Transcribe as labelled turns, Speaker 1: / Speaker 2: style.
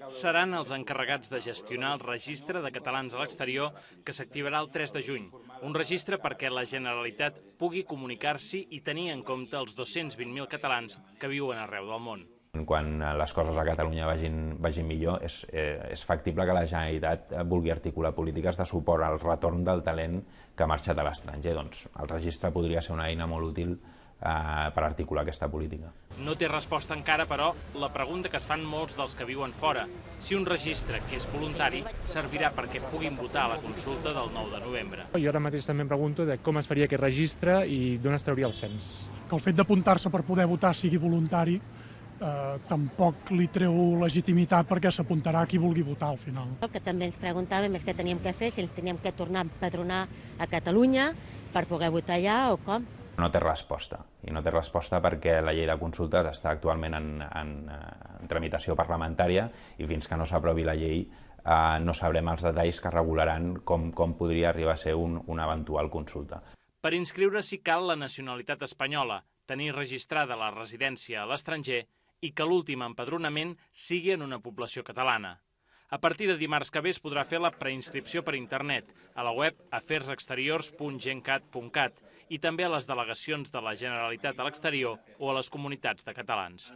Speaker 1: Seran els encarregats de gestionar el registre de catalans a l'exterior que s'activarà el 3 de juny. Un registre perquè la Generalitat pugui comunicar-s'hi i tenir en compte els 220.000 catalans que viuen arreu del món.
Speaker 2: Quan les coses a Catalunya vagin millor, és factible que la Generalitat vulgui articular polítiques de suport al retorn del talent que ha marxat a l'estranger. Doncs el registre podria ser una eina molt útil per articular aquesta política.
Speaker 1: No té resposta encara, però, la pregunta que es fan molts dels que viuen fora. Si un registre que és voluntari servirà perquè puguin votar a la consulta del 9 de novembre.
Speaker 3: Jo ara mateix també em pregunto de com es faria aquest registre i d'on es trauria el cens.
Speaker 4: Que el fet d'apuntar-se per poder votar sigui voluntari tampoc li treu legitimitat perquè s'apuntarà qui vulgui votar al final.
Speaker 5: El que també ens preguntàvem és què teníem que fer, si ens teníem que tornar a empadronar a Catalunya per poder votar allà o com.
Speaker 2: No té resposta, i no té resposta perquè la llei de consultes està actualment en tramitació parlamentària i fins que no s'aprovi la llei no sabrem els detalls que regularan com podria arribar a ser una eventual consulta.
Speaker 1: Per inscriure-s'hi cal la nacionalitat espanyola, tenir registrada la residència a l'estranger i que l'últim empadronament sigui en una població catalana. A partir de dimarts que ve es podrà fer la preinscripció per internet a la web afersexteriors.gencat.cat i també a les delegacions de la Generalitat a l'exterior o a les comunitats de catalans.